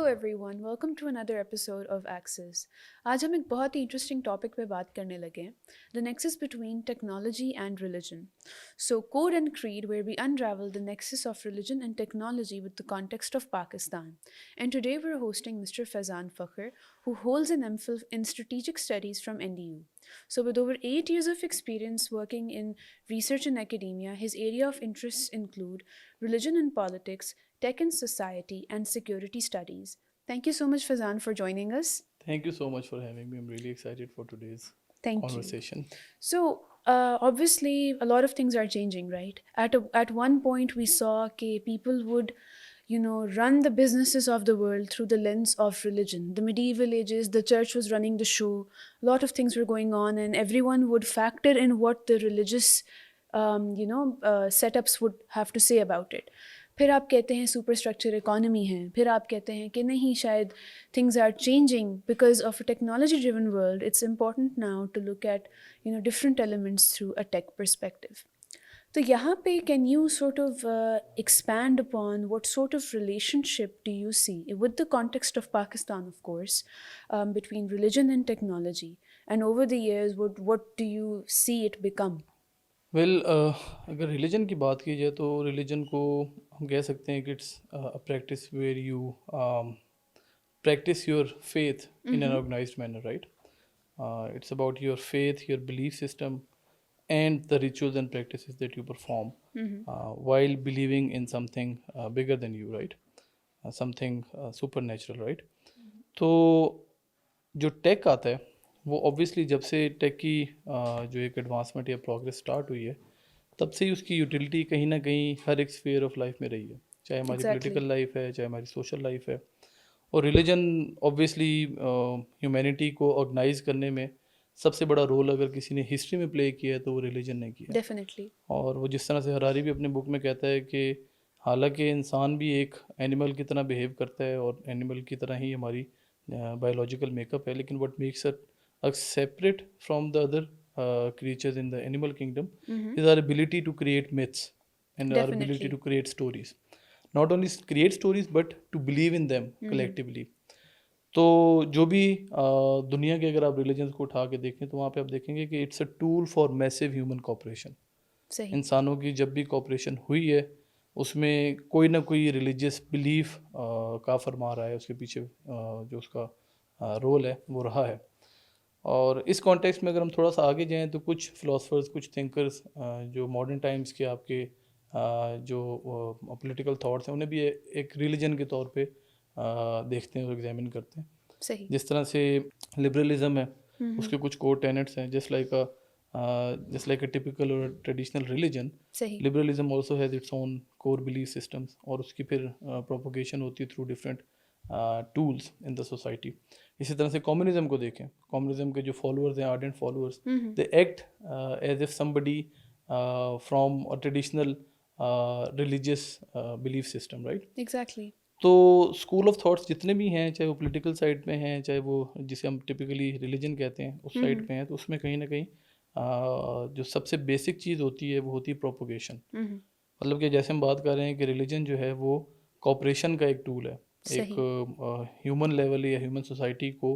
Everyone, welcome to another episode of access. आज हम एक बहुत ही इंटरेस्टिंग टॉपिक पे बात करने लगे हैं, the nexus between technology and religion. So code and creed where we unravel the nexus of religion and technology with the context of Pakistan. And today we are hosting mister Faizan Fakhar, who holds an MPhil in strategic studies from NDU. So, with over 8 years of experience working in research and academia, his area of interests include religion and politics, tech and society, and security studies. Thank you so much, Fazan, for joining us. Thank you so much for having me. I'm really excited for today's Thank you. conversation. So, obviously, a lot of things are changing, right? At one point, we saw that people would, run the businesses of the world through the lens of religion. The medieval ages, the church was running the show. A lot of things were going on, and everyone would factor in what the religious, setups would have to say about it. फिर आप कहते हैं super structure economy है, फिर आप कहते हैं कि नहीं, शायद things are changing because of a technology driven world. It's important now to look at different elements through a tech perspective. तो यहाँ पे can you sort of expand upon what sort of relationship do you see with the context of Pakistan, of course, between religion and technology, and over the years what do you see it become? अगर religion की बात की जाए तो religion को हम कह सकते हैं कि it's a practice where you practice your faith in an organized manner, right? It's about your faith, your belief system, and the rituals and practices that you perform while believing in something bigger than you, right? Something supernatural, right? तो जो take आता है वो obviously जब से take की जो एक एडवांसमेंट या प्रोग्रेस स्टार्ट हुई है तब से ही उसकी यूटिलिटी कहीं ना कहीं हर एक स्फीयर ऑफ लाइफ में रही है, चाहे हमारी पॉलिटिकल लाइफ है, चाहे हमारी सोशल लाइफ है. और रिलीजन ऑब्वियसली ह्यूमैनिटी को ऑर्गेनाइज करने में सबसे बड़ा रोल अगर किसी ने हिस्ट्री में प्ले किया है तो वो रिलीजन ने किया. डेफिनेटली. और वो जिस तरह से हरारी भी अपने बुक में कहता है कि हालांकि इंसान भी एक एनिमल की तरह बिहेव करता है और एनिमल की तरह ही हमारी बायोलॉजिकल मेकअप है, लेकिन what makes us separate from the other creatures in the animal kingdom is our ability to create myths and our ability to create stories. Not only create stories but to believe in them collectively. तो जो भी दुनिया के अगर आप religions को उठा के देखें तो वहाँ पे आप देखेंगे कि it's a tool for massive human cooperation. इंसानों की जब भी कोऑपरेशन हुई है उसमें कोई ना कोई रिलीजियस बिलीफ का फरमा रहा है, उसके पीछे जो उसका रोल है वो रहा है. और इस कॉन्टेक्स्ट में अगर हम थोड़ा सा आगे जाएं तो कुछ फिलोसफर्स, कुछ थिंकर्स जो मॉडर्न टाइम्स के आपके जो पॉलिटिकल थॉट्स हैं उन्हें भी एक रिलीजन के तौर पे देखते हैं और एग्जामिन करते हैं. सही. जिस तरह से लिबरलिज्म है उसके कुछ कोर टेनेट्स हैं, जस्ट लाइक अ टिपिकल और traditional religion. Liberalism also has its own core belief systems और उसकी फिर प्रोपोगेशन होती है through different tools in the society. इसी तरह से कम्युनिज्म को देखें, कम्युनिज्म के जो फॉलोअर्स हैं, ardent followers, they act as if somebody from a traditional religious belief system, right? Exactly. तो स्कूल ऑफ थॉट्स जितने भी हैं, चाहे वो पॉलिटिकल साइड में हैं, चाहे वो जिसे हम टिपिकली रिलीजन कहते हैं उस साइड पे हैं, तो उसमें कहीं ना कहीं जो सबसे बेसिक चीज़ होती है वो होती है प्रोपोगेशन. मतलब कि जैसे हम बात कर रहे हैं कि रिलीजन जो है वो कॉपरेशन का एक टूल है, एक ह्यूमन लेवल या ह्यूमन सोसाइटी को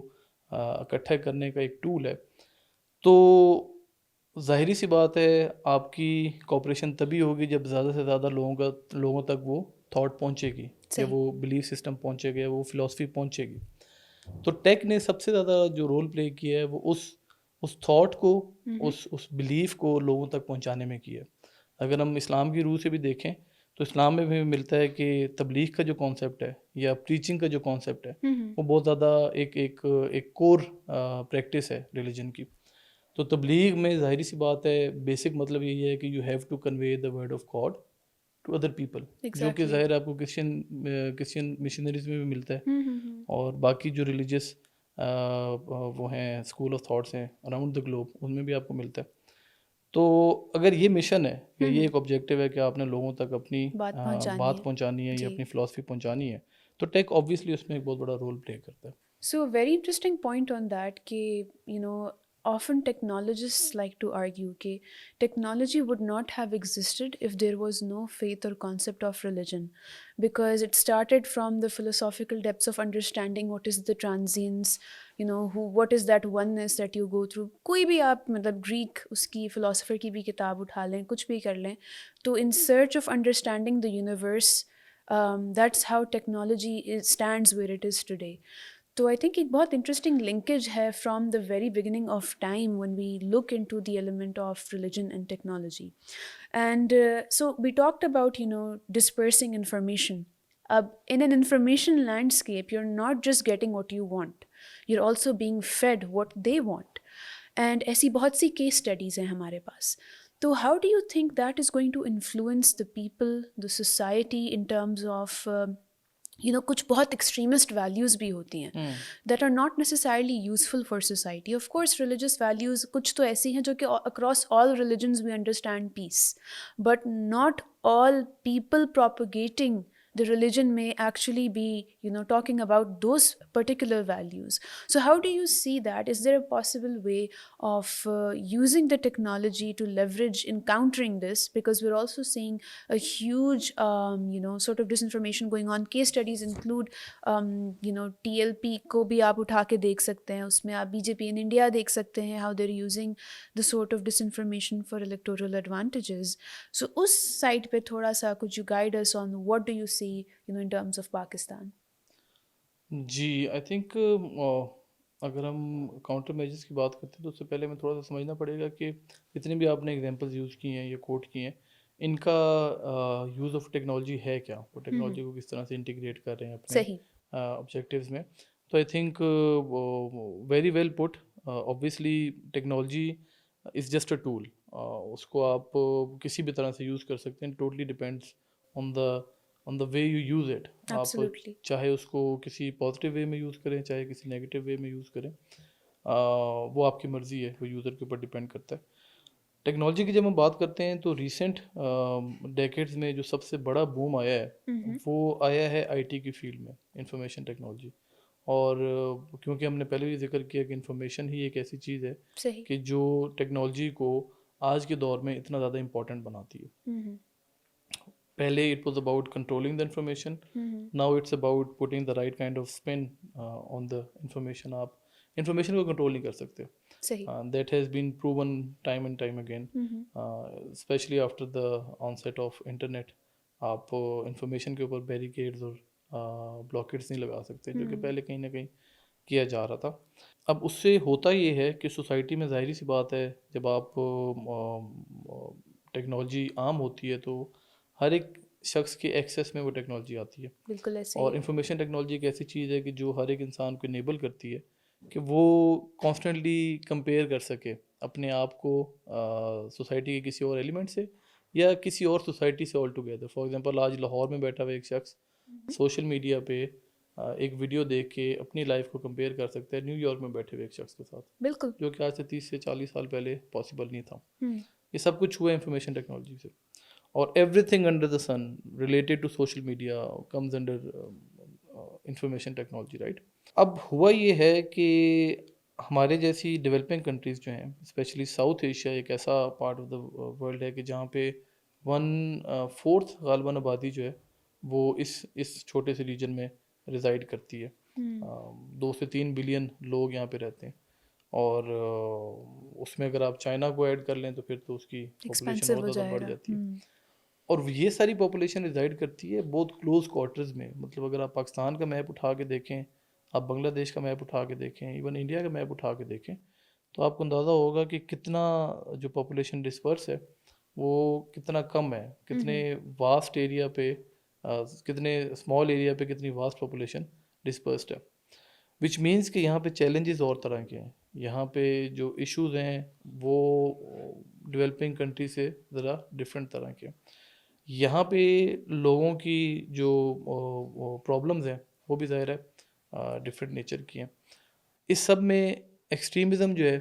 इकट्ठा करने का एक टूल है. तो जाहिरी सी बात है आपकी कॉपरेशन तभी होगी जब ज़्यादा से ज़्यादा लोगों तक वो थॉट पहुँचेगी, या वो बिलीफ सिस्टम पहुँचेगा, या वो फिलॉसफी पहुँचेगी. तो टेक ने सबसे ज़्यादा जो रोल प्ले किया है वो उस थॉट को, उस बिलीफ को लोगों तक पहुँचाने में किया है. अगर हम इस्लाम की रूह से भी देखें तो इस्लाम में भी मिलता है कि तबलीग का जो कॉन्सेप्ट है या प्रीचिंग का जो कॉन्सेप्ट है वो बहुत ज़्यादा एक कोर प्रैक्टिस है रिलीजन की. तो तबलीग में जाहिर सी बात है बेसिक मतलब यही है कि you have to convey the word of God to other people, जो कि ज़ाहिर आपको क्रिश्चियन मिशनरीज में भी मिलता है और बाकी जो रिलीजियस वो हैं स्कूल ऑफ थॉट्स हैं अराउंड द ग्लोब उनमें भी आपको मिलता है. तो अगर ये मिशन है कि ये एक ऑब्जेक्टिव है कि आपने लोगों तक अपनी बात पहुंचानी है या अपनी फिलॉसफी पहुंचानी है, तो टेक ऑब्वियसली उसमें एक बहुत बड़ा रोल प्ले करता है. So very interesting point on that कि often technologists like to argue that technology would not have existed if there was no faith or concept of religion, because it started from the philosophical depths of understanding what is the transience, what is that oneness that you go through. कोई भी आप मतलब Greek उसकी philosopher की भी किताब उठा लें, कुछ भी कर लें, तो in search of understanding the universe, that's how technology stands where it is today. तो आई थिंक एक बहुत इंटरेस्टिंग लिंकेज है from the very beginning of time when we look into the element of religion and technology. And so we talked about, dispersing information. In an information landscape, you're not just getting what you want, you're also being fed what they want. And ऐसी बहुत सी case studies हैं हमारे पास. So how do you think that is going to influence the people, the society in terms of, कुछ बहुत extremist values भी होती हैं that are not necessarily useful for society. Of course, religious values कुछ तो ऐसी हैं जो कि across all religions we understand peace, but not all people propagating the religion may actually be, talking about those particular values. So how do you see that? Is there a possible way of using the technology to leverage in countering this? Because we're also seeing a huge, sort of disinformation going on. Case studies include, TLP को भी आप उठा के देख सकते हैं, उसमें आप BJP in India देख सकते हैं, how they're using the sort of disinformation for electoral advantages. So उस side पे थोड़ा सा could you guide us on what do you see, in terms of Pakistan? जी, आई थिंक अगर हम काउंटर मेजर्स की बात करते हैं तो उससे पहले हमें थोड़ा सा समझना पड़ेगा कि जितने भी आपने एग्जांपल्स यूज़ किए हैं या कोट किए हैं, इनका यूज़ ऑफ टेक्नोलॉजी है क्या, वो टेक्नोलॉजी को किस तरह से इंटीग्रेट कर रहे हैं अपने सही. ऑब्जेक्टिव्स में. तो I think very well put. Obviously technology is just a tool. उसको आप किसी भी तरह से यूज़ कर सकते हैं. Totally depends on the way you use it. आप Absolutely. चाहे उसको किसी पॉजिटिव वे में यूज़ करें, चाहे किसी नेगेटिव वे में यूज़ करें, वो आपकी मर्ज़ी है, वो यूज़र के ऊपर डिपेंड करता है. टेक्नोलॉजी की जब हम बात करते हैं तो रिसेंट डेकेड्स में जो सबसे बड़ा बूम आया है वो आया है आईटी की फील्ड में, इंफॉर्मेशन टेक्नोलॉजी. और क्योंकि हमने पहले भी जिक्र किया कि इंफॉर्मेशन ही एक ऐसी चीज़ है सही. कि जो टेक्नोलॉजी को आज के दौर में इतना ज़्यादा इम्पोर्टेंट बनाती है. पहले it was about controlling the information. Now it's about putting the right kind of spin on the information. आप information को control नहीं कर सकते. सही. That has been proven time and time again, especially after the onset of internet. आप information के ऊपर barricades और blockades नहीं लगा सकते, जो कि पहले कहीं ना कहीं किया जा रहा था. अब उससे होता ये है कि सोसाइटी में ज़ाहिर सी बात है, जब आप टेक्नोलॉजी आम होती है तो हर एक शख्स के एक्सेस में वो टेक्नोलॉजी आती है. बिल्कुल ऐसे और ही. इंफॉर्मेशन टेक्नोलॉजी एक ऐसी चीज़ है कि जो हर एक इंसान को इनेबल करती है कि वो कॉन्स्टेंटली कंपेयर कर सके अपने आप को सोसाइटी के किसी और एलिमेंट से या किसी और सोसाइटी से ऑल टुगेदर. फॉर एग्जांपल आज लाहौर में बैठा हुआ एक शख्स सोशल मीडिया पे एक वीडियो देख के अपनी लाइफ को कंपेयर कर सकता है न्यूयॉर्क में बैठे हुए एक शख्स के साथ, बिल्कुल. जो कि आज से 30 से 40 साल पहले पॉसिबल नहीं था. ये सब कुछ हुआ इंफॉर्मेशन टेक्नोलॉजी से. और everything under the sun related to social media comes under information technology, right. अब हुआ ये है कि हमारे जैसी डेवलपिंग कंट्रीज़ जो हैं, स्पेशली साउथ एशिया एक ऐसा पार्ट ऑफ द वर्ल्ड है कि जहाँ पे 1/4 गालबन आबादी जो है वो इस छोटे से रीजन में रिजाइड करती है. 2 से 3 बिलियन लोग यहाँ पे रहते हैं. और उसमें अगर आप चाइना को ऐड कर लें तो फिर तो उसकी पॉपुलेशन और ज़्यादा बढ़ जाती है. और ये सारी पॉपुलेशन रिजाइड करती है बहुत क्लोज क्वार्टर्स में. मतलब अगर आप पाकिस्तान का मैप उठा के देखें, आप बांग्लादेश का मैप उठा के देखें, इवन इंडिया का मैप उठा के देखें, तो आपको अंदाज़ा होगा कि कितना जो पॉपुलेशन डिस्पर्स है वो कितना कम है, कितने वास्ट एरिया पे कितने स्मॉल एरिया पे कितनी वास्ट पॉपुलेशन डिस्पर्स्ड है. विच मीन्स कि यहाँ पे चैलेंजेस और तरह के हैं. यहाँ पे जो इश्यूज हैं वो डेवलपिंग कंट्री से ज़रा डिफरेंट तरह के. यहाँ पे लोगों की जो प्रॉब्लम्स हैं वो भी ज़ाहिर है डिफरेंट नेचर की हैं. इस सब में एक्सट्रीमिज़म जो है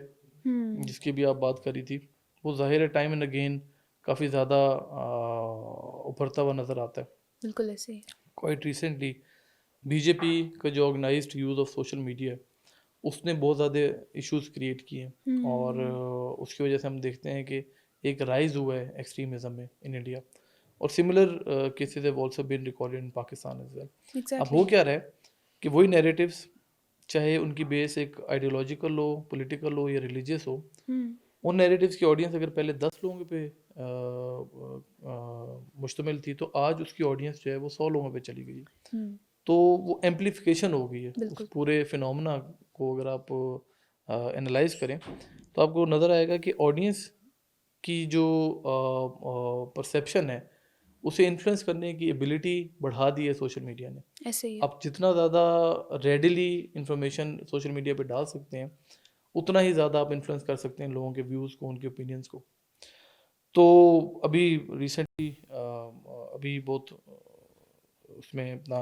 जिसकी भी आप बात करी थी, वो ज़ाहिर है टाइम एंड अगेन काफ़ी ज़्यादा उभरता हुआ नज़र आता है. बिल्कुल ऐसे ही. क्वाइट रिसेंटली बीजेपी का जो organised use of social media है उसने बहुत ज़्यादा इश्यूज क्रिएट किए हैं और Hmm. उसकी वजह से हम देखते हैं कि एक राइज हुआ है एक्सट्रीमिज्म में इन इंडिया और similar cases have also been recorded in Pakistan as well. अब हो Exactly. क्या रहा है कि वही नैरेटिव्स, चाहे उनकी बेस एक आइडियोलॉजिकल हो, पॉलिटिकल हो या रिलीजियस हो, Hmm. उन नैरेटिव्स की ऑडियंस अगर पहले 10 लोगों पे मुश्तमिल थी तो आज उसकी ऑडियंस जो है वो 100 लोगों पे चली गई है। Hmm. तो वो एम्पलीफिकेशन हो गई है उस बिल्कुल. पूरे फिनोमेना को। अगर आप एनालाइज करें तो आपको नज़र आएगा कि ऑडियंस की जो परसेप्शन है उसे इन्फ्लुएंस करने की एबिलिटी बढ़ा दी है सोशल मीडिया ने। ऐसे ही है. आप जितना ज़्यादा रेडिली इंफॉर्मेशन सोशल मीडिया पे डाल सकते हैं उतना ही ज़्यादा आप इन्फ्लुएंस कर सकते हैं लोगों के व्यूज़ को, उनके ओपिनियंस को। तो अभी रिसेंटली अभी बहुत उसमें अपना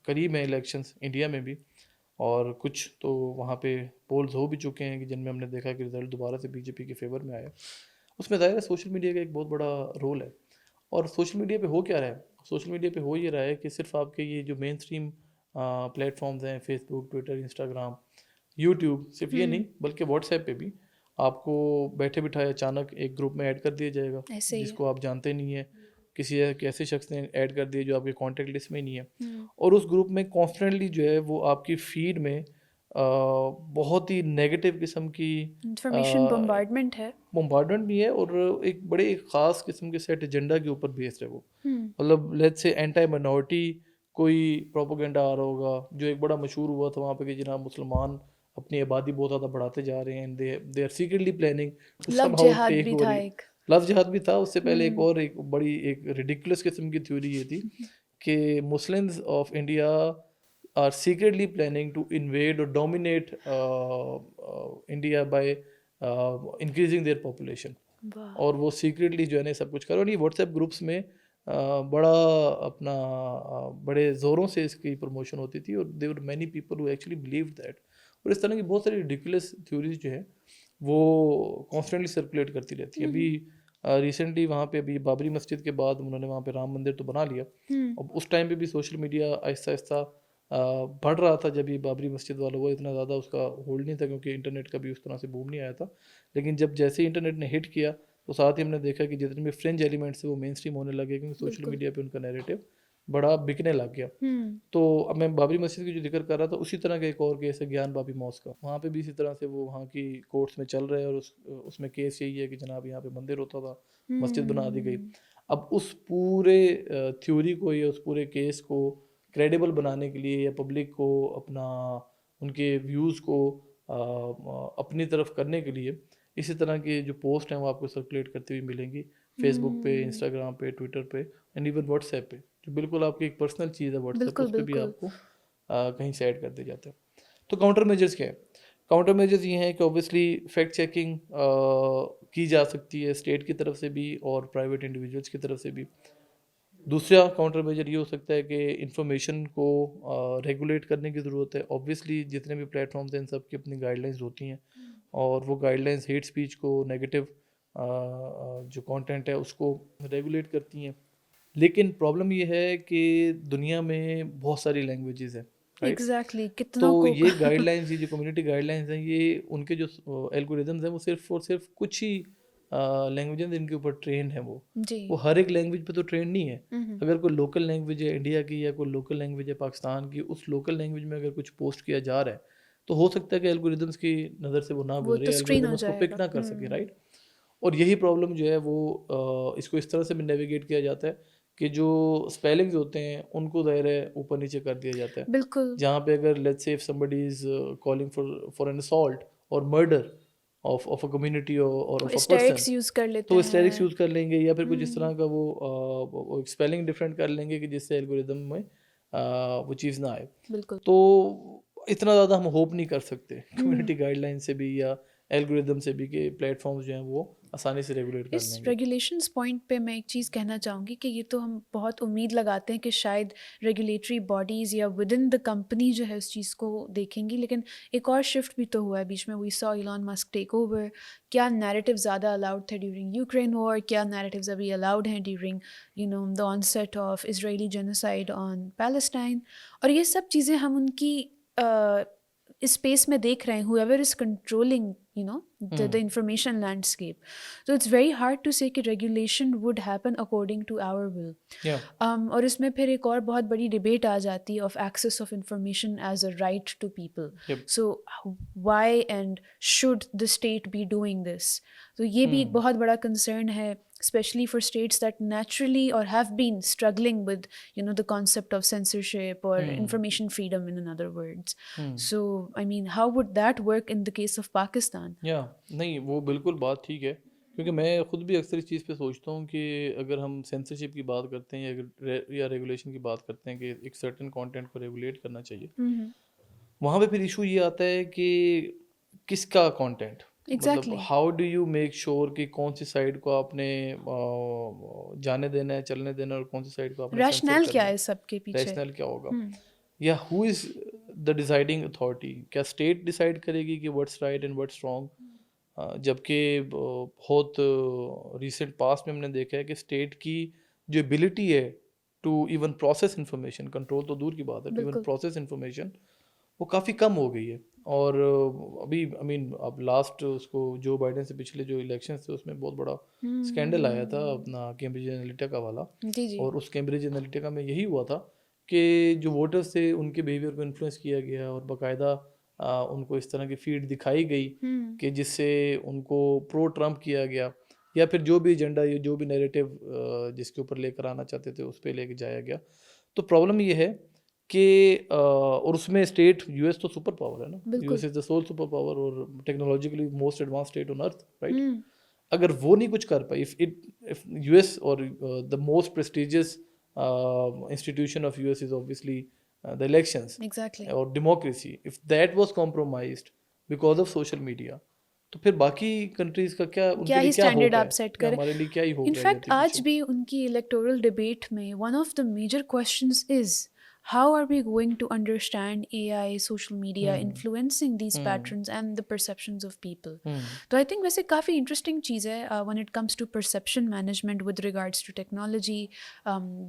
करीब है इलेक्शंस इंडिया में भी, और कुछ तो वहाँ पे पोल्स हो भी चुके हैं कि जिनमें हमने देखा कि रिजल्ट दोबारा से बीजेपी के फेवर में आया। उसमें ज़ाहिर है सोशल मीडिया का एक बहुत बड़ा रोल है। और सोशल मीडिया पे हो क्या रहा है, सोशल मीडिया पे हो ये रहा है कि सिर्फ आपके ये जो मेन स्ट्रीम प्लेटफॉर्म्स हैं, फेसबुक, ट्विटर, इंस्टाग्राम, यूट्यूब, सिर्फ ये नहीं Hmm. बल्कि व्हाट्सएप पे भी आपको बैठे बिठाए अचानक एक ग्रुप में ऐड कर दिया जाएगा ऐसे ही है. जिसको आप जानते नहीं है। किसी एक ऐसे शख्स ने ऐड कर दिया जो आपके कॉन्टैक्ट लिस्ट में नहीं है, Hmm. और उस ग्रुप में कॉन्स्टेंटली जो है वो आपकी फीड में बहुत ही नेगेटिव किस्म की Information bombardment है. बम्बार्डमेंट भी है और एक बड़े एक ख़ास किस्म के सेट एजेंडा के ऊपर बेस्ड है वो। Hmm. मतलब लेट्स से एंटी माइनॉरिटी कोई प्रोपोगेंडा आ रहा होगा जो एक बड़ा मशहूर हुआ था वहाँ पे कि जनाब मुसलमान अपनी आबादी बहुत ज़्यादा बढ़ाते जा रहे हैं, they are secretly planning to love somehow jihad take भी ओवर। था एक. लव जिहाद भी था, उससे पहले एक Hmm. और एक बड़ी एक रिडिकुलस किस्म की थ्योरी ये थी कि Muslims of India are secretly planning to invade और dominate India by increasing their population. वाह. और वो सीक्रेटली जो है ना सब कुछ करो, और ये व्हाट्सएप ग्रुप्स में बड़ा अपना बड़े ज़ोरों से इसकी प्रमोशन होती थी और there were many people who actually believe that. और इस तरह की बहुत सारी रिडिकुलस थ्योरीज जो है वो कॉन्स्टेंटली सर्कुलेट करती रहती है। अभी Hmm. रिसेंटली वहाँ पे अभी बाबरी मस्जिद के बाद उन्होंने वहाँ पे राम मंदिर तो बना लिया। Hmm. अब उस टाइम पे भी सोशल मीडिया आहिस्ता आहिस्ता बढ़ रहा था जब ये बाबरी मस्जिद वाला हुआ, इतना ज़्यादा उसका होल्ड नहीं था क्योंकि इंटरनेट का भी उस तरह से बूम नहीं आया था। लेकिन जब जैसे ही इंटरनेट ने हिट किया तो साथ ही हमने देखा कि जितने भी फ्रिंज एलिमेंट्स थे वो मेन स्ट्रीम होने लगे क्योंकि सोशल बिल्कुल. मीडिया पे उनका नैरेटिव बड़ा बिकने लग गया। Hmm. तो अब मैं बाबरी मस्जिद की जो जिक्र कर रहा था उसी तरह का एक और केस है ज्ञान बाबी मॉस्क का। वहाँ पे भी इसी तरह से वो वहाँ की कोर्ट्स में चल रहे हैं और उसमें केस यही है कि जनाब यहाँ पे मंदिर होता था, मस्जिद बना दी गई। Hmm. अब उस पूरे थ्योरी को या उस पूरे केस को क्रेडिबल बनाने के लिए या पब्लिक को अपना उनके व्यूज़ को अपनी तरफ करने के लिए इसी तरह के जो पोस्ट हैं वो आपको सर्कुलेट करती हुई मिलेंगी फेसबुक पे, Hmm. इंस्टाग्राम पे, ट्विटर पे एंड इवन व्हाट्सएप पे, जो बिल्कुल आपकी एक पर्सनल चीज़ है व्हाट्सएप, बिल्कुल उस पर भी बिल्कुल. आपको कहीं से ऐड कर दिया जाता है। तो काउंटर मेजर्स क्या है? काउंटर मेजर्स ये हैं कि ऑब्वियसली फैक्ट चेकिंग की जा सकती है स्टेट की तरफ से भी और प्राइवेट इंडिविजुअल्स की तरफ से भी। दूसरा काउंटर मेजर ये हो सकता है कि इंफॉर्मेशन को रेगुलेट करने की ज़रूरत है। ऑब्वियसली जितने भी प्लेटफॉर्म्स हैं इन सब की अपनी गाइडलाइंस होती हैं और वो गाइडलाइंस हेट स्पीच को, नेगेटिव जो कंटेंट है उसको रेगुलेट करती हैं। लेकिन प्रॉब्लम ये है कि दुनिया में बहुत सारी लैंग्वेजेस हैं, राइट? एग्जैक्टली. तो कितनों को. ये गाइडलाइंस, ये जो कम्युनिटी गाइडलाइंस हैं, ये उनके जो एल्गोरिदम्स हैं वो सिर्फ और सिर्फ कुछ ही लैंग्वेजेस इनके ऊपर ट्रेन है। जी. वो हर एक लैंग्वेज पे तो ट्रेन नहीं है। हम्म. अगर कोई लोकल लैंग्वेज है इंडिया की या कोई लोकल लैंग्वेज है पाकिस्तान की, उस लोकल लैंग्वेज में अगर कुछ पोस्ट किया जा रहा है तो हो सकता है कि एल्गोरिदम्स की नज़र से वो ना वो गुजरे, तो स्क्रीन एल्गोरिदम हो उसको पिक जाएगा. ना कर सके, राइट? और यही प्रॉब्लम जो है वो इसको इस तरह से भी नेविगेट किया जाता है कि जो स्पेलिंग्स होते हैं उनको ज़ाहिर है ऊपर नीचे कर दिया जाता है। बिल्कुल. जहाँ पे अगर let's say if somebody is calling for an assault और मर्डर ऑफ अ कम्युनिटी और ऑफ अ पर्सन, स्टेरिक्स यूज कर तो लेते वो स्टेरिक्स हैं. यूज़ कर लेंगे या फिर कुछ इस हम्म. तरह का वो स्पेलिंग डिफरेंट कर लेंगे कि जिससे एल्गोरिदम में वो चीज़ ना आए। बिल्कुल. तो इतना ज़्यादा हम होप नहीं कर सकते हम्म. कम्युनिटी गाइडलाइन से भी या एल्गोरिदम से भी कि प्लेटफॉर्म्स जो हैं वो आसानी से रेगुलेट कर इस लेंगे। रेगुलेशंस पॉइंट पे मैं एक चीज़ कहना चाहूँगी कि ये तो हम बहुत उम्मीद लगाते हैं कि शायद रेगुलेटरी बॉडीज़ या विद इन द कंपनी जो है उस चीज़ को देखेंगी, लेकिन एक और शिफ्ट भी तो हुआ है बीच में. We saw Elon Musk take over. क्या नैरेटिव ज़्यादा अलाउड थे ड्यूरिंग यूक्रेन वॉर, क्या नैरेटिव्स अभी अलाउड हैं during the onset of Israeli genocide on Palestine. और ये सब चीज़ें हम उनकी इस स्पेस में देख रहे हैं, whoever is controlling the information landscape. So it's very hard to say कि regulation would happen according to our will. Yeah. और इसमें फिर एक और बहुत बड़ी डिबेट आ जाती है of access of information as a right to people. Yep. So why and should the state be doing this? तो ये भी एक बहुत बड़ा concern है, especially for states that naturally or have been struggling with the concept of censorship or information freedom, in other words. So I mean, how would that work in the case of Pakistan? या नहीं, वो बिल्कुल बात ठीक है, क्योंकि मैं खुद भी अक्सर इस चीज़ पे सोचता हूँ कि अगर हम सेंसरशिप की बात करते हैं या रेगुलेशन की बात करते हैं कि एक सर्टेन कंटेंट को रेगुलेट करना चाहिए, वहाँ पे फिर इशू ये आता है कि किसका कंटेंट, मतलब how do you make sure कि कौन सी साइड को आपने जाने देना है, चलने देना है, और कौन सी साइड को आपने रैशनल क्या है सबके पीछे, रैशनल क्या होगा, या who is the deciding authority? क्या स्टेट डिसाइड करेगी कि what's right and what's wrong? जबकि बहुत रिसेंट पास्ट में हमने देखा है कि स्टेट की जो एबिलिटी है to even process information, control तो दूर की बात है, टू इवन प्रोसेस इंफॉर्मेशन, वो काफ़ी कम हो गई है। और अभी आई मीन अब लास्ट उसको जो बाइडेन से पिछले जो इलेक्शंस थे उसमें बहुत बड़ा स्कैंडल आया था अपना कैम्ब्रिज एनालिटिका वाला, और उस कैम्ब्रिज एनालिटिका में यही हुआ था कि जो वोटर्स थे उनके बिहेवियर को इन्फ्लुएंस किया गया और बाकायदा उनको इस तरह की फीड दिखाई गई कि जिससे उनको प्रो ट्रम्प किया गया, या फिर जो भी एजेंडा, ये जो भी नैरेटिव जिसके ऊपर लेकर आना चाहते थे उस पर लेकर जाया गया। तो प्रॉब्लम ये है कि और उसमें स्टेट यूएस तो सुपर पावर है ना, US is the sole super power और technologically most advance state on earth, right? अगर वो नहीं कुछ कर पाई, इफ यूएस और the most prestigious institution of US is obviously the elections, exactly, or democracy. If that was compromised because of social media, तो फिर बाकी कंट्रीज का क्या ही स्टैंडर्ड आप सेट करें, हमारे लिए क्या ही होगा? इनफैक्ट आज भी उनकी इलेक्टोरल डिबेट में one of the major questions is how are we going to understand AI, social media influencing these patterns and the perceptions of people? So I think वैसे काफ़ी interesting चीज़ है when it comes to perception management with regards to technology,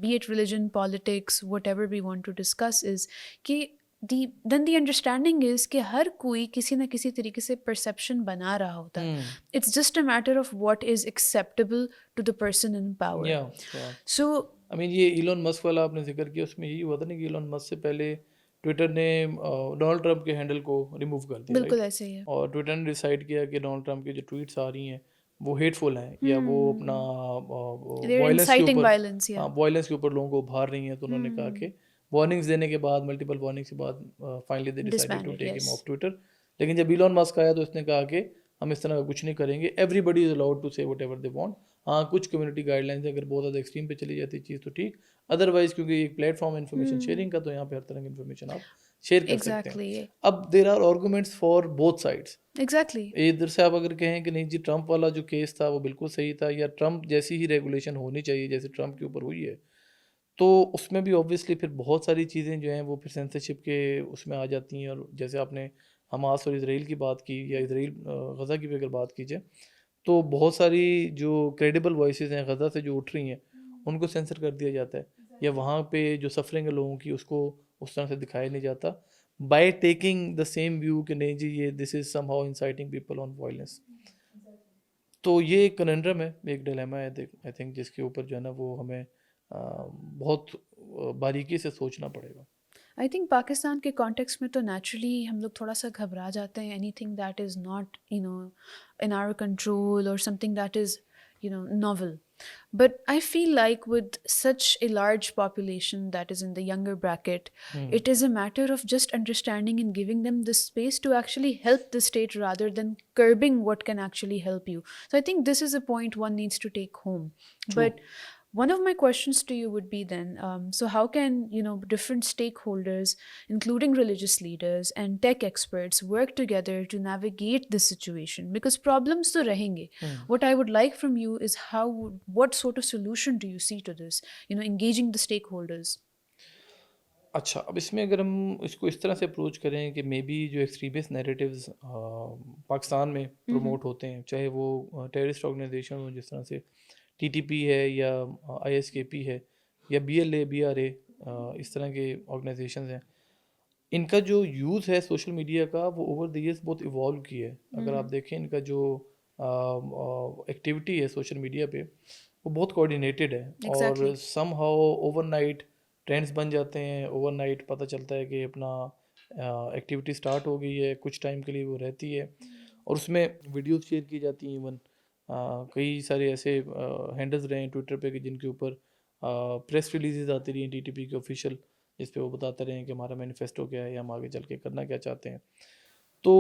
be it religion, politics, whatever we want to discuss, is कि then the understanding is कि हर कोई किसी ना किसी तरीके से perception बना रहा होता है. It's just a matter of what is acceptable to the person in power. Yeah. So I mean ये इलॉन मस्क वाला आपने जिक्र किया, उसमें यही हुआ था ना कि इलॉन मस्क से पहले ट्विटर ने डोनाल्ड ट्रंप के हैंडल को रिमूव कर दिया, बिल्कुल ऐसे ही है, और ट्विटर ने डिसाइड किया कि डोनाल्ड ट्रंप की जो ट्वीट्स आ रही हैं वो हेटफुल हैं, या वो अपना वायलेंस के ऊपर लोगों को उभार रही हैं। तो उन्होंने कहा कि वार्निंग्स देने के बाद, मल्टीपल वार्निंग्स के बाद finally they decided to take him off Twitter. लेकिन जब इलॉन मस्क आया तो उसने कहा कि हम इस तरह का कुछ नहीं करेंगे, everybody is allowed to say whatever they want. हाँ, कुछ कम्युनिटी गाइडलाइंस अगर बहुत ज़्यादा एक्सट्रीम पे चली जाती है चीज़ तो ठीक, अदरवाइज क्योंकि एक प्लेटफॉर्म है इन्फॉर्मेशन शेयरिंग का, तो यहाँ पे हर तरह की इन्फॉर्मेशन आप शेयर कर सकते हैं। अब there are arguments for both sides. इधर से आप अगर कहें कि नहीं जी ट्रंप वाला जो केस था वो बिल्कुल सही था, या ट्रंप जैसी ही रेगुलेशन होनी चाहिए जैसे ट्रंप के ऊपर हुई है, तो उसमें भी ऑब्वियसली फिर बहुत सारी चीज़ें जो हैं वो फिर सेंसरशिप के उसमें आ जाती हैं। और जैसे आपने हमास और इसराइल की बात की, या इसराइल गज़ा की भी अगर बात कीजिए, तो बहुत सारी जो क्रेडिबल वॉइसेस हैं गज़ा से जो उठ रही हैं उनको सेंसर कर दिया जाता है, या वहाँ पे जो सफरिंग है लोगों की उसको उस तरह से दिखाया नहीं जाता, by taking the same view कि नहीं जी ये this is somehow inciting people on violence. तो ये एक कनेंड्रम है, एक डिलेमा है आई थिंक, जिसके ऊपर जो है ना वो हमें बहुत बारीकी से सोचना पड़ेगा। आई थिंक पाकिस्तान के कॉन्टेक्स्ट में तो नेचुरली हम लोग थोड़ा सा घबरा जाते हैं, anything that is not in our control और something that is novel. But I feel like with such a large population that is in the younger bracket, it is a matter of just understanding and giving them the space to actually help the state rather than curbing what can actually help you. So I think this is a point one needs to take home. True. But one of my questions to you would be then, so how can different stakeholders, including religious leaders and tech experts, work together to navigate this situation? Because problems to rahenge. What I would like from you is what sort of solution do you see to this? Engaging the stakeholders. अच्छा, अब इसमें अगर हम इसको इस तरह से approach करें कि मे बी जो एक्सट्रीमिस्ट नैरेटिव्स पाकिस्तान में प्रमोट होते हैं, चाहे वो टेररिस्ट ऑर्गेनाइजेशन हो जिस तरह से TTP है, या ISKP है, या BLA BRA, इस तरह के ऑर्गेनाइजेशन हैं, इनका जो यूज़ है सोशल मीडिया का वो ओवर द ईयर्स बहुत इवॉल्व की है। अगर आप देखें इनका जो एक्टिविटी है सोशल मीडिया पे वो बहुत कोऑर्डिनेटेड है और एग्जैक्टली। समहाउ ओवरनाइट ट्रेंड्स बन जाते हैं। ओवरनाइट पता चलता है कि अपना एक्टिविटी स्टार्ट हो गई है, कुछ टाइम के लिए वो रहती है और उसमें वीडियोस शेयर की जाती हैं। इवन कई सारे ऐसे हैंडल्स रहे हैं ट्विटर पे कि जिनके ऊपर प्रेस रिलीजेस आती रही हैं टीटीपी के ऑफिशियल, जिस पे वो बताते रहे हैं कि हमारा मैनिफेस्टो क्या है या हम आगे चल के करना क्या चाहते हैं। तो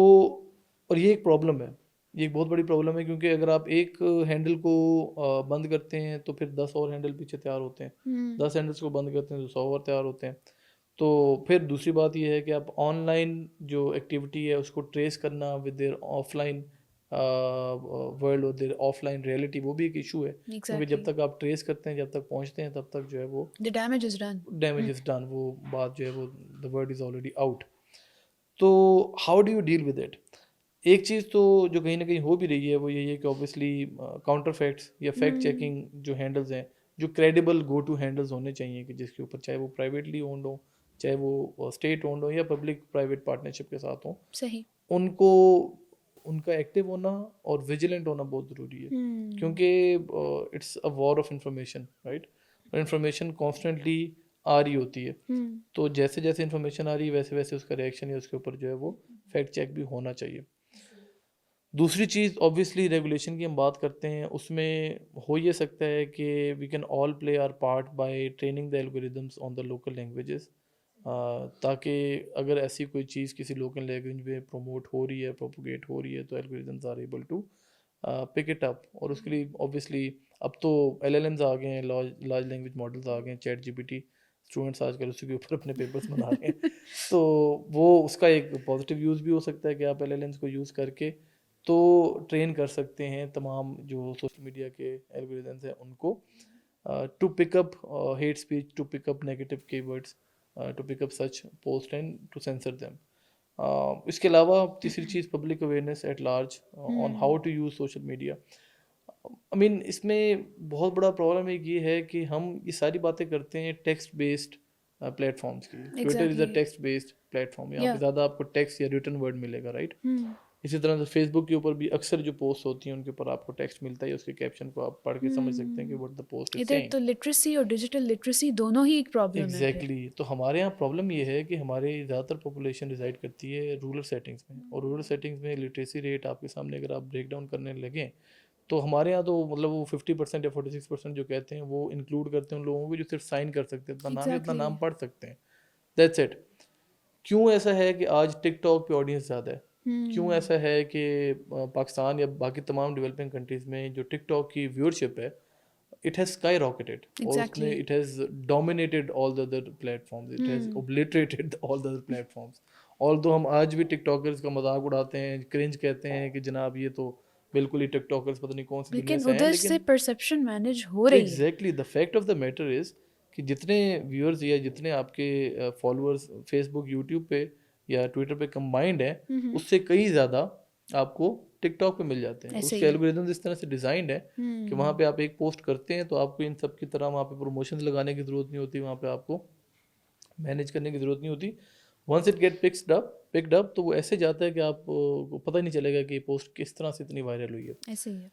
और ये एक प्रॉब्लम है, ये एक बहुत बड़ी प्रॉब्लम है क्योंकि अगर आप एक हैंडल को बंद करते हैं तो फिर 10 और हैंडल पीछे तैयार होते हैं, 10 हैंडल्स को बंद करते हैं तो 100 और तैयार होते हैं। तो फिर दूसरी बात ये है कि आप ऑनलाइन जो एक्टिविटी है उसको ट्रेस करना विद देयर ऑफलाइन वर्ल्ड और देयर ऑफलाइन रियलिटी, वो भी एक इशू है क्योंकि जब एग्जैक्टली। तक आप ट्रेस करते हैं, जब तक पहुंचते हैं, तब तक जो है वो the damage is done. Damage is done, वो बात जो है वो the word is already out. तो how do you deal with it? एक चीज़ तो जो कहीं ना कहीं हो भी रही है वो यही है कि ऑब्वियसली काउंटर फैक्ट्स या फैक्ट चेकिंग जो हैंडल्स हैं, जो क्रेडिबल गो टू हैंडल्स होने चाहिए कि जिसके ऊपर चाहे वो प्राइवेटली ओन्ड हो, चाहे वो स्टेट ओन्ड हो या पब्लिक प्राइवेट पार्टनरशिप के साथ हो, सही। उनको उनका एक्टिव होना और विजिलेंट होना बहुत ज़रूरी है क्योंकि it's a war of information, right? और इंफॉर्मेशन कॉन्स्टेंटली आ रही होती है, तो जैसे जैसे इंफॉर्मेशन आ रही है वैसे वैसे उसका रिएक्शन या उसके ऊपर जो है वो फैक्ट चेक भी होना चाहिए। दूसरी चीज़ ऑब्वियसली रेगुलेशन की हम बात करते हैं, उसमें हो ये सकता है कि we can all play our part by training the algorithms on the local languages, ताकि अगर ऐसी कोई चीज़ किसी लोकल लैंग्वेज में प्रमोट हो रही है, प्रोपोगेट हो रही है, तो algorithms are able to pick it up. और उसके लिए ऑब्वियसली अब तो LLMs आ गए हैं, लार्ज लार्ज लैंग्वेज मॉडल्स आ गए हैं, चैट जीपीटी, स्टूडेंट्स आजकल उसी के ऊपर अपने पेपर्स बना रहे हैं। तो वो उसका एक पॉजिटिव यूज़ भी हो सकता है कि आप LLMs को यूज़ करके तो ट्रेन कर सकते हैं तमाम जो सोशल मीडिया के एल्गोरिदम्स हैं उनको, to pick up hate speech, to pick up negative keywords, to pick up such post and to censor them. इसके अलावा तीसरी चीज़ public awareness at large on how to use social media. I mean इसमें बहुत बड़ा प्रॉब्लम एक ये है कि हम ये सारी बातें करते हैं टेक्स्ट बेस्ड प्लेटफॉर्म्स की। Twitter is a exactly. Text based platform, यहाँ या। पे ज़्यादा आपको टेक्स्ट या रिटन वर्ड मिलेगा, राइट? इसी तरह से फेसबुक के ऊपर भी अक्सर जो पोस्ट होती हैं उनके ऊपर आपको टेक्स्ट मिलता है, उसके कैप्शन को आप पढ़ के समझ सकते हैं कि व्हाट द पोस्ट इज इधर सेइंग। तो लिटरेसी और डिजिटल लिटरेसी दोनों ही एक प्रॉब्लम है फिर। एग्जैक्टली, तो हमारे यहाँ प्रॉब्लम ये है कि हमारे ज़्यादातर पॉपुलेशन रिसाइड करती है रूरल सेटिंग्स में, और रूरल सेटिंग्स में लिटरेसी रेट आपके सामने अगर आप ब्रेक डाउन करने लगें तो हमारे यहाँ तो मतलब वो 50% या 46% जो कहते हैं वो इंक्लूड करते हैं उन लोगों को जो सिर्फ साइन कर सकते हैं, इतना नाम या इतना एग्जैक्टली। नाम पढ़ सकते हैं, दैट्स इट। क्यों ऐसा है कि आज टिकटॉक पे ऑडियंस ज़्यादा है? क्यों ऐसा है कि पाकिस्तान या बाकी तमाम डेवलपिंग कंट्रीज़ में जो टिकटॉक की व्यूअरशिप है, इट हैज़ स्काई रॉकेटेड और उसने exactly. It has dominated all the other platforms, it has obliterated all the other platforms. Although हम आज भी टिकटॉकर्स का मजाक उड़ाते हैं, क्रिंज कहते हैं कि जनाब ये तो बिल्कुल ही टिकटॉकर्स पता नहीं कौन सी दुनिया लेकिन से हैं, उधर से लेकिन परसेप्शन मैनेज हो रही है। Exactly the fact of the matter is कि जितने व्यूअर्स या जितने आपके फॉलोअर्स फेसबुक, यूट्यूब पे या ट्विटर पे कंबाइंड है, उससे कई ज़्यादा आपको टिकटॉक पे मिल जाते हैं। और ऐसे उसके ही है। एल्गोरिदम्स इस तरह से डिज़ाइंड है कि वहाँ पे आप एक पोस्ट करते हैं तो आपको इन सब की तरह वहाँ पे प्रमोशंस लगाने की ज़रूरत नहीं होती, वहाँ पे आपको मैनेज करने की ज़रूरत नहीं होती। Once it get picked up तो वो ऐसे जाता है कि आप को पता ही नहीं चलेगा कि ये पोस्ट किस तरह से इतनी वायरल हुई है। ऐसे ही है।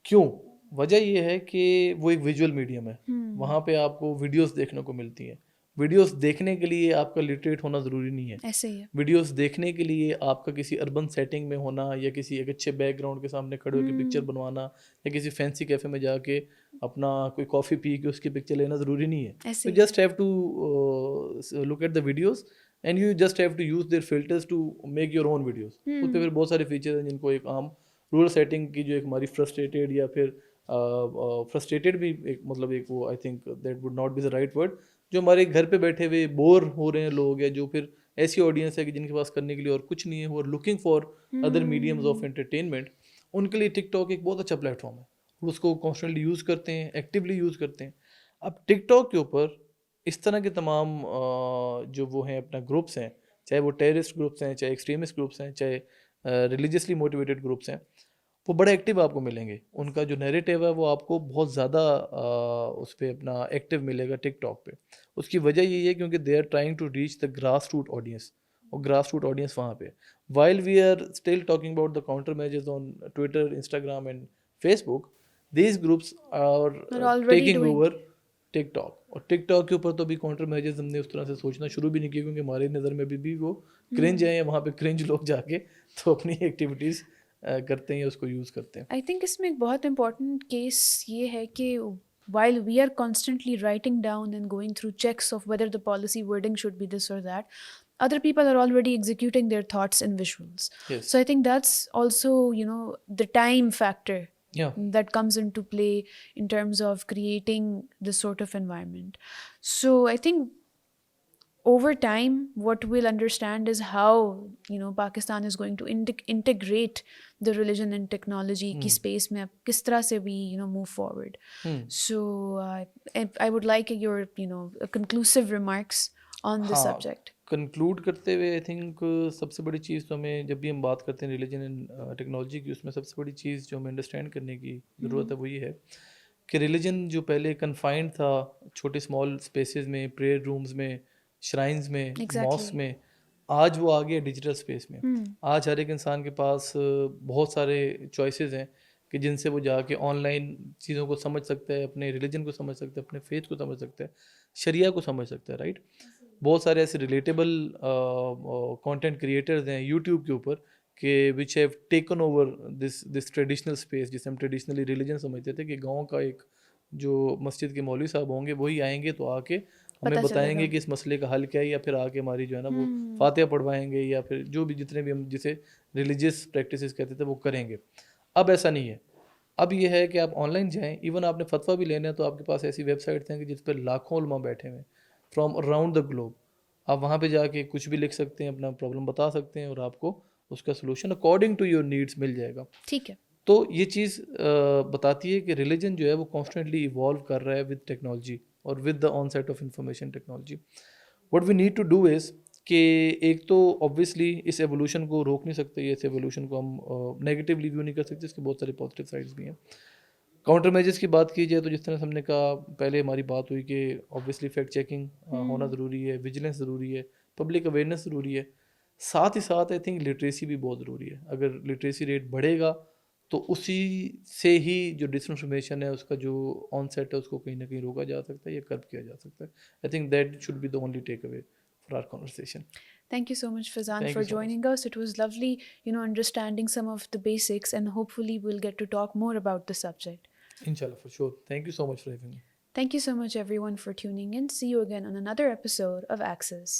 क्यों? वजह ये है कि वो एक विजुअल मीडियम है, वहाँ पे आपको वीडियोस देखने को मिलती हैं। वीडियोस देखने के लिए आपका लिटरेट होना ज़रूरी नहीं है। ऐसे ही है। वीडियोस देखने के लिए आपका किसी अर्बन सेटिंग में होना या किसी एक अच्छे बैकग्राउंड के सामने खड़े होकर पिक्चर बनवाना या किसी फैंसी कैफ़े में जाके अपना कोई कॉफ़ी पी के उसकी पिक्चर लेना ज़रूरी नहीं है। ऐसे यू ही है। Just have to look at the videos and you just have to use their filters to make your own videos. उस पे फिर बहुत सारे फीचर्स हैं जिनको एक आम रूरल सेटिंग की जो एक हमारी फ्रस्ट्रेटेड या फिर फ्रस्ट्रेटेड भी एक मतलब एक वो आई think that would not be the right word, जो हमारे घर पे बैठे हुए बोर हो रहे हैं लोग, या जो फिर ऐसी ऑडियंस है कि जिनके पास करने के लिए और कुछ नहीं है, वो looking for other mediums of entertainment, उनके लिए टिकटॉक एक बहुत अच्छा प्लेटफॉर्म है। वो उसको कॉन्स्टेंटली यूज़ करते हैं, एक्टिवली यूज़ करते हैं। अब टिकटॉक के ऊपर इस तरह के तमाम जो वो हैं अपना ग्रुप्स हैं, चाहे वो टेररिस्ट ग्रुप्स हैं, चाहे एक्सट्रीमिस्ट ग्रुप्स हैं, चाहे रिलीजियसली मोटिवेटेड ग्रुप्स हैं, वो बड़े एक्टिव आपको मिलेंगे। उनका जो नैरेटिव है वो आपको बहुत ज़्यादा उस पे अपना एक्टिव मिलेगा टिकटॉक पे। उसकी वजह यही है क्योंकि they are trying to reach the grass root audience. और ग्रास रूट ऑडियंस वहाँ पे है। While we are still talking about the counter measures on Twitter, Instagram and Facebook, these groups are We're already taking doing. Over TikTok. और TikTok के ऊपर तो अभी counter measures हमने उस तरह से सोचना शुरू भी नहीं किया, क्योंकि हमारी नज़र में भी वो क्रिंज है, या वहाँ पे क्रिंज लोग जाके तो अपनी एक्टिविटीज़ करते हैं या उसको यूज़ करते हैं। आई थिंक इसमें एक बहुत इम्पॉर्टेंट केस ये है कि while we are constantly writing down and going through checks of whether the policy wording should be this or that, other people are already executing their thoughts in visuals. Yes. So I think that's also, the time factor Yeah. that comes into play in terms of creating this sort of environment. So I think over time what we'll understand is how Pakistan is going to integrate the religion and technology ki space mein ab kis tarah se we move forward. So I would like your conclusive remarks on the हाँ, subject. Conclude करते हुए I think सबसे बड़ी चीज़ तो हमें, जब भी हम बात करते हैं रिलीजन एंड टेक्नोलॉजी की, उसमें सबसे बड़ी चीज़ जो हमें अंडरस्टैंड करने की ज़रूरत है वो ये है कि रिलीजन जो पहले कन्फाइंड था छोटे स्मॉल स्पेसेस में, प्रेयर रूम्स में, श्राइन्स में, मॉस्क Exactly. में, आज वो आ गया डिजिटल स्पेस में। आज हर एक इंसान के पास बहुत सारे चॉइसेस हैं कि जिनसे वो जाके ऑनलाइन चीज़ों को समझ सकता है, अपने रिलीजन को समझ सकता है, अपने फेथ को समझ सकता है, शरिया को समझ सकता है, राइट। बहुत सारे ऐसे रिलेटेबल कंटेंट क्रिएटर्स हैं यूट्यूब के ऊपर कि which have taken over this traditional space, जिसे हम ट्रेडिशनली रिलीजन समझते थे कि गांव का एक जो मस्जिद के मौलवी साहब होंगे वही आएंगे तो आके हमें पता बताएंगे चलेगा। कि इस मसले का हल क्या है, या फिर आके हमारी जो है ना वो फातिहा पढ़वाएंगे, या फिर जो भी जितने भी हम जिसे रिलीजियस प्रैक्टिसेस कहते थे वो करेंगे। अब ऐसा नहीं है। अब ये है कि आप ऑनलाइन जाएं, इवन आपने फतवा भी लेना है तो आपके पास ऐसी वेबसाइट्स हैं कि जिस पर लाखों उलमा बैठे हुए हैं फ्रॉम अराउंड द ग्लोब। आप वहाँ पे जाके कुछ भी लिख सकते हैं, अपना प्रॉब्लम बता सकते हैं और आपको उसका solution according to your needs मिल जाएगा। ठीक है। तो ये चीज़ बताती है कि रिलीजन जो है वो कॉन्स्टेंटली इवॉल्व कर रहा है विद टेक्नोलॉजी और with the onset of information technology. What we need to do is कि एक तो ऑब्वियसली इस एवोल्यूशन को रोक नहीं सकते, इस एवोल्यूशन को हम नेगेटिवली व्यू नहीं कर सकते, इसके बहुत सारे पॉजिटिव साइड्स भी हैं। काउंटर मेजर्स की बात की जाए तो जिस तरह से हमने कहा पहले हमारी बात हुई कि ऑब्वियसली फैक्ट चेकिंग होना ज़रूरी है, विजिलेंस ज़रूरी है, पब्लिक अवेयरनेस ज़रूरी है। साथ ही साथ आई थिंक लिटरेसी भी बहुत ज़रूरी है। अगर लिटरेसी रेट बढ़ेगा तो उसी से ही जो डिसइंफॉर्मेशन है उसका जो ऑनसेट है उसको कहीं ना कहीं रोका जा सकता है या कर्ब किया जा सकता है। I think that should be the only takeaway for our conversation. Thank you so much, Fazan, Thank for you so much. joining us. It was lovely, understanding some of the basics, and hopefully we'll get to talk more about the subject. Inshallah, for sure. Thank you so much for having me. Thank you so much, everyone, for tuning in. See you again on another episode of Access.